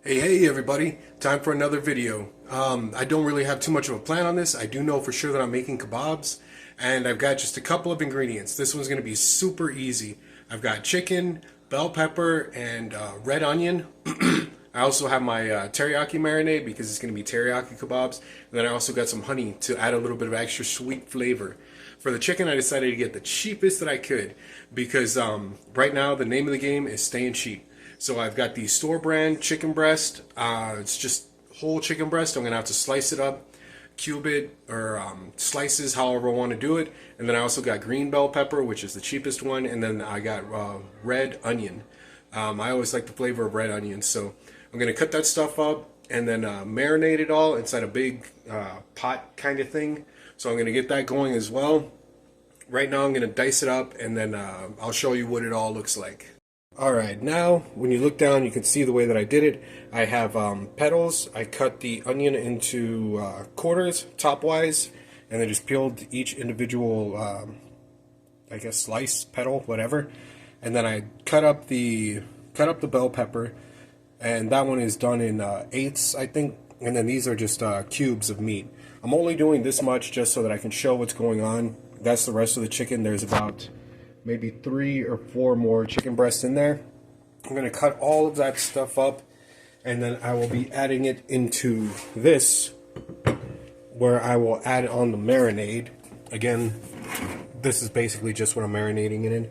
Hey everybody, time for another video. I don't really have too much of a plan on this. I do know for sure that I'm making kebabs, and I've got just a couple of ingredients. This one's going to be super easy. I've got chicken, bell pepper, and red onion. I also have my teriyaki marinade because it's going to be teriyaki kebabs. And then I also got some honey to add a little bit of extra sweet flavor. For the chicken, I decided to get the cheapest that I could because right now the name of the game is staying cheap. So I've got the store brand chicken breast. It's just whole chicken breast. I'm gonna have to slice it up, cube it, or slices, however I want to do it. And then I also got green bell pepper, which is the cheapest one. And then I got red onion. I always like the flavor of red onion, so I'm gonna cut that stuff up and then marinate it all inside a big pot kind of thing. So I'm gonna get that going as well. Right now I'm gonna dice it up and then I'll show you what it all looks like. Alright, now when you look down you can see the way that I did it. I have petals. I cut the onion into quarters, top-wise, and then just peeled each individual, I guess, slice, petal, whatever. And then I cut up the bell pepper, and that one is done in eighths, I think. And then these are just cubes of meat. I'm only doing this much just so that I can show what's going on. That's the rest of the chicken. There's about maybe 3 or 4 more chicken breasts in there. I'm going to cut all of that stuff up, and then I will be adding it into this, where I will add on the marinade. Again, this is basically just what I'm marinating it in.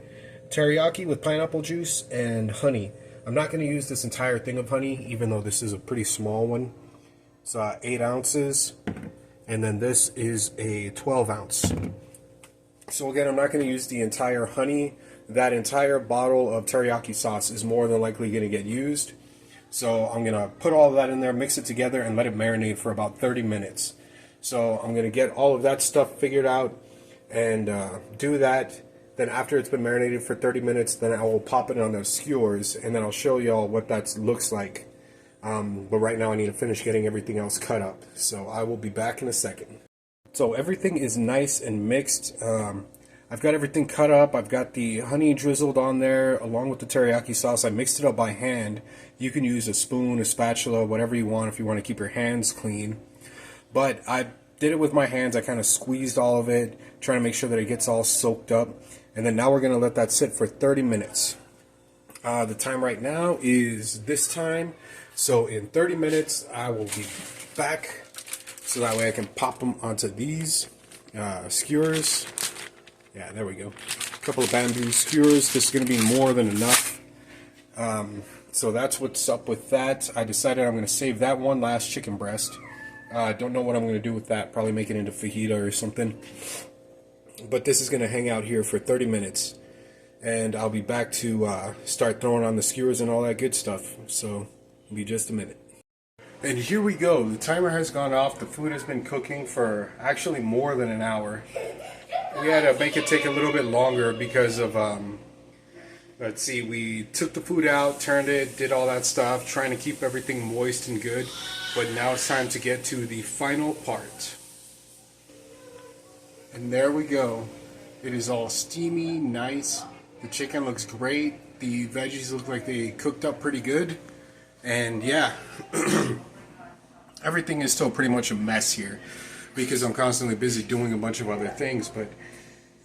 Teriyaki with pineapple juice and honey. I'm not going to use this entire thing of honey, even though this is a pretty small one. It's 8 ounces, and then this is a 12 ounce. So again, I'm not going to use the entire honey. That entire bottle of teriyaki sauce is more than likely going to get used. So I'm going to put all of that in there, mix it together, and let it marinate for about 30 minutes. So I'm going to get all of that stuff figured out and do that. Then after it's been marinated for 30 minutes, then I will pop it on those skewers, and then I'll show y'all what that looks like. But right now I need to finish getting everything else cut up. So I will be back in a second. So everything is nice and mixed. I've got everything cut up. I've got the honey drizzled on there along with the teriyaki sauce. I mixed it up by hand. You can use a spoon, a spatula, whatever you want if you want to keep your hands clean. But I did it with my hands. I kind of squeezed all of it, trying to make sure that it gets all soaked up. And then now we're going to let that sit for 30 minutes. The time right now is this time. So in 30 minutes, I will be back. So that way I can pop them onto these skewers. Yeah, there we go. A couple of bamboo skewers. This is going to be more than enough. So that's what's up with that. I decided I'm going to save that one last chicken breast. Don't know what I'm going to do with that. Probably make it into fajita or something. But this is going to hang out here for 30 minutes. And I'll be back to start throwing on the skewers and all that good stuff. So it'll be just a minute. And here we go. The timer has gone off. The food has been cooking for actually more than an hour. We had to make it take a little bit longer because of, let's see, we took the food out, turned it, did all that stuff, trying to keep everything moist and good. But now it's time to get to the final part. And there we go. It is all steamy, nice. The chicken looks great. The veggies look like they cooked up pretty good. And yeah. Everything is still pretty much a mess here because I'm constantly busy doing a bunch of other things, but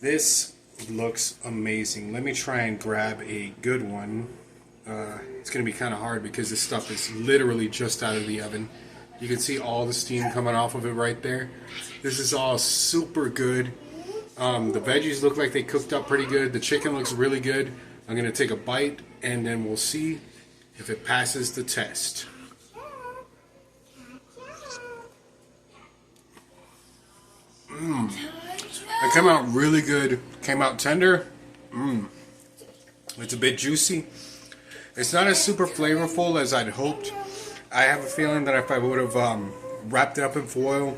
this looks amazing. Let me try and grab a good one. It's going to be kind of hard because this stuff is literally just out of the oven. You can see all the steam coming off of it right there. This is all super good. The veggies look like they cooked up pretty good. The chicken looks really good. I'm going to take a bite and then we'll see if it passes the test. It came out really good. Came out tender. It's a bit juicy. It's not as super flavorful as I'd hoped. I have a feeling that if I would have wrapped it up in foil,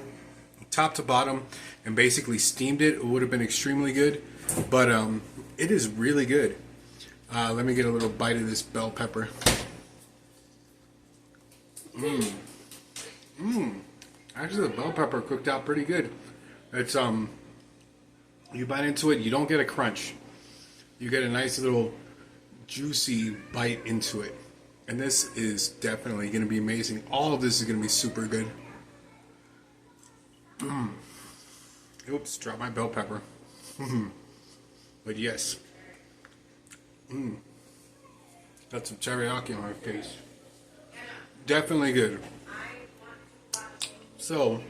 top to bottom, and basically steamed it, it would have been extremely good. But it is really good. Let me get a little bite of this bell pepper. Actually, the bell pepper cooked out pretty good. It's you bite into it, you don't get a crunch. You get a nice little juicy bite into it. And this is definitely going to be amazing. All of this is going to be super good. Oops, dropped my bell pepper. But yes. Got some teriyaki on my face. Definitely good. So,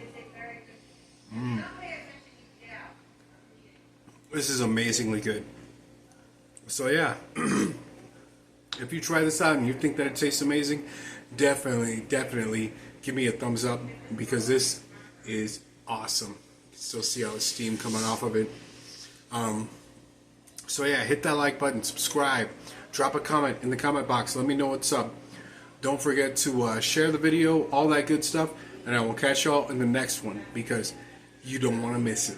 this is amazingly good. So yeah, if you try this out and you think that it tastes amazing, definitely give me a thumbs up, because this is awesome. You can still see all the steam coming off of it. So yeah, hit that like button, subscribe, drop a comment in the comment box, let me know what's up. Don't forget to share the video, all that good stuff, and I will catch y'all in the next one, because you don't want to miss it.